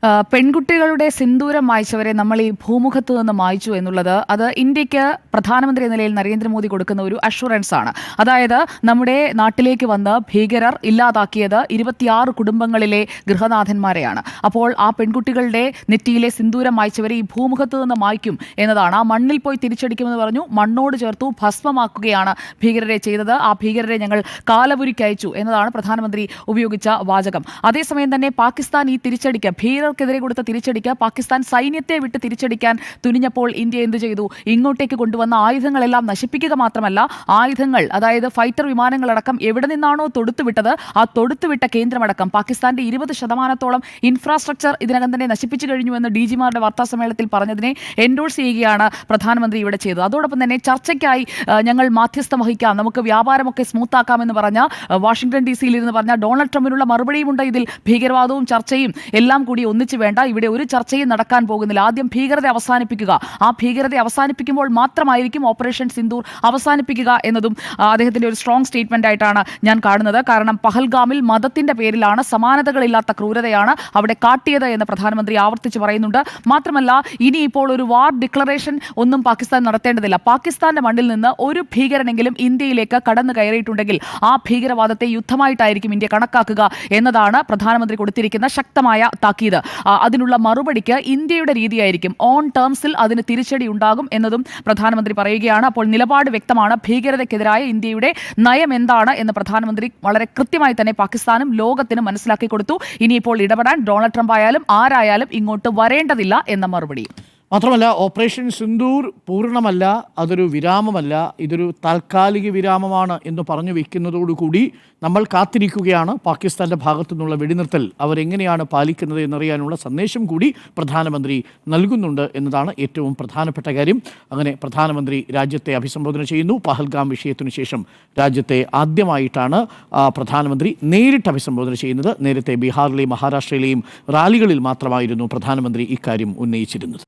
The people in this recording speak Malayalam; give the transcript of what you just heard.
പെൺകുട്ടികളുടെ സിന്ദൂരം മായ്ച്ചവരെ നമ്മൾ ഈ ഭൂമുഖത്ത് നിന്ന് മായ്ച്ചു എന്നുള്ളത് അത് ഇന്ത്യക്ക് പ്രധാനമന്ത്രി എന്ന നിലയിൽ നരേന്ദ്രമോദി കൊടുക്കുന്ന ഒരു അഷുറൻസ് ആണ്. അതായത് നമ്മുടെ നാട്ടിലേക്ക് വന്ന് ഭീകരർ ഇല്ലാതാക്കിയത് 26 കുടുംബങ്ങളിലെ ഗൃഹനാഥന്മാരെയാണ്. അപ്പോൾ ആ പെൺകുട്ടികളുടെ നെറ്റിയിലെ സിന്ദൂരം മായ്ച്ചവരെ ഈ ഭൂമുഖത്ത് നിന്ന് മായ്ക്കും എന്നതാണ്. ആ മണ്ണിൽ പോയി തിരിച്ചടിക്കുമെന്ന് പറഞ്ഞു, മണ്ണോട് ചേർത്തു ഭസ്മമാക്കുകയാണ് ഭീകരരെ ചെയ്തത്. ആ ഭീകരരെ ഞങ്ങൾ കാലപുരിക്കയച്ചു എന്നതാണ് പ്രധാനമന്ത്രി ഉപയോഗിച്ച വാചകം. അതേസമയം തന്നെ പാകിസ്ഥാൻ ഈ തിരിച്ചടിക്ക് ഭീകരർക്കെതിരെ കൊടുത്ത തിരിച്ചടിക്ക് പാകിസ്ഥാൻ സൈന്യത്തെ വിട്ട് തിരിച്ചടിക്കാൻ തുനിഞ്ഞപ്പോൾ ഇന്ത്യ എന്ത് ചെയ്തു? ഇങ്ങോട്ടേക്ക് കൊണ്ടുവന്ന ആയുധങ്ങളെല്ലാം നശിപ്പിക്കുക മാത്രമല്ല, ആയുധങ്ങൾ അതായത് ഫൈറ്റർ വിമാനങ്ങളടക്കം എവിടെ നിന്നാണോ തൊടുത്തുവിട്ടത് ആ തൊടുത്തുവിട്ട കേന്ദ്രമടക്കം പാകിസ്ഥാന്റെ 20% ഇൻഫ്രാസ്ട്രക്ചർ ഇതിനകം തന്നെ നശിപ്പിച്ചു കഴിഞ്ഞുവെന്ന് DG-മാരുടെ വാർത്താസമ്മേളനത്തിൽ പറഞ്ഞതിനെ എൻഡോഴ്സ് ചെയ്യുകയാണ് പ്രധാനമന്ത്രി ഇവിടെ ചെയ്തത്. അതോടൊപ്പം തന്നെ ചർച്ചയ്ക്കായി ഞങ്ങൾ മാധ്യസ്ഥം വഹിക്കാം, നമുക്ക് വ്യാപാരമൊക്കെ സ്മൂത്താക്കാമെന്ന് പറഞ്ഞ വാഷിംഗ്ടൺ DC-യിൽ ഇരുന്ന് പറഞ്ഞ ഡൊണാൾഡ് ട്രംപിനുള്ള മറുപടിയുമുണ്ട്. ഇതിൽ ഭീകരവാദവും ചർച്ചയും എല്ലാം കൂടി ഒന്നിച്ചു വേണ്ട, ഇവിടെ ഒരു ചർച്ചയും നടക്കാൻ പോകുന്നില്ല, ആദ്യം ഭീകരത അവസാനിപ്പിക്കുക, ആ ഭീകരത അവസാനിപ്പിക്കുമ്പോൾ മാത്രമായിരിക്കും ഓപ്പറേഷൻ സിന്ദൂർ അവസാനിപ്പിക്കുക എന്നതും അദ്ദേഹത്തിന്റെ ഒരു സ്ട്രോങ് സ്റ്റേറ്റ്മെന്റ് ആയിട്ടാണ് ഞാൻ കാണുന്നത്. കാരണം പഹൽഗാമിൽ മതത്തിന്റെ പേരിലാണ്, സമാനതകളില്ലാത്ത ക്രൂരതയാണ് അവിടെ കാട്ടിയത് എന്ന് പ്രധാനമന്ത്രി ആവർത്തിച്ച് പറയുന്നുണ്ട്. മാത്രമല്ല, ഇനിയിപ്പോൾ ഒരു വാർ ഡിക്ലറേഷൻ ഒന്നും പാകിസ്ഥാൻ നടത്തേണ്ടതില്ല. പാകിസ്ഥാന്റെ മണ്ണിൽ നിന്ന് ഒരു ഭീകരനെങ്കിലും ഇന്ത്യയിലേക്ക് കടന്നു കയറിയിട്ടുണ്ടെങ്കിൽ ആ ഭീകരവാദത്തെ യുദ്ധമായിട്ടായിരിക്കും ഇന്ത്യ കണക്കാക്കുക എന്നതാണ് പ്രധാനമന്ത്രി കൊടുത്തിരിക്കുന്ന ശക്തമായ താക്കീത്. അതിനുള്ള മറുപടിക്ക് ഇന്ത്യയുടെ രീതിയായിരിക്കും, ഓൺ ടേംസിൽ അതിന് തിരിച്ചടി ഉണ്ടാകും എന്നതും പ്രധാനമന്ത്രി പറയുകയാണ്. അപ്പോൾ നിലപാട് വ്യക്തമാണ്. ഭീകരതയ്ക്കെതിരായ ഇന്ത്യയുടെ നയം എന്താണ് എന്ന് പ്രധാനമന്ത്രി വളരെ കൃത്യമായി തന്നെ പാകിസ്ഥാനും ലോകത്തിനും മനസ്സിലാക്കി കൊടുത്തു. ഇനിയിപ്പോൾ ഇടപെടാൻ ഡൊണാൾഡ് ട്രംപ് ആയാലും ആരായാലും ഇങ്ങോട്ട് വരേണ്ടതില്ല എന്ന മറുപടി. മാത്രമല്ല, ഓപ്പറേഷൻ സിന്ദൂർ പൂർണ്ണമല്ല, അതൊരു വിരാമമല്ല, ഇതൊരു താൽക്കാലിക വിരാമമാണ് എന്ന് പറഞ്ഞു വയ്ക്കുന്നതോടുകൂടി നമ്മൾ കാത്തിരിക്കുകയാണ്. പാകിസ്ഥാൻ്റെ ഭാഗത്തു നിന്നുള്ള വെടിനിർത്തൽ അവരെങ്ങനെയാണ് പാലിക്കുന്നത് എന്നറിയാനുള്ള സന്ദേശം കൂടി പ്രധാനമന്ത്രി നൽകുന്നുണ്ട് എന്നതാണ് ഏറ്റവും പ്രധാനപ്പെട്ട കാര്യം. അങ്ങനെ പ്രധാനമന്ത്രി രാജ്യത്തെ അഭിസംബോധന ചെയ്യുന്നു. പഹൽഗാം വിഷയത്തിനു ശേഷം രാജ്യത്തെ ആദ്യമായിട്ടാണ് പ്രധാനമന്ത്രി നേരിട്ട് അഭിസംബോധന ചെയ്യുന്നത്. നേരത്തെ ബീഹാറിലെയും മഹാരാഷ്ട്രയിലെയും റാലികളിൽ മാത്രമായിരുന്നു പ്രധാനമന്ത്രി ഇക്കാര്യം ഉന്നയിച്ചിരുന്നത്.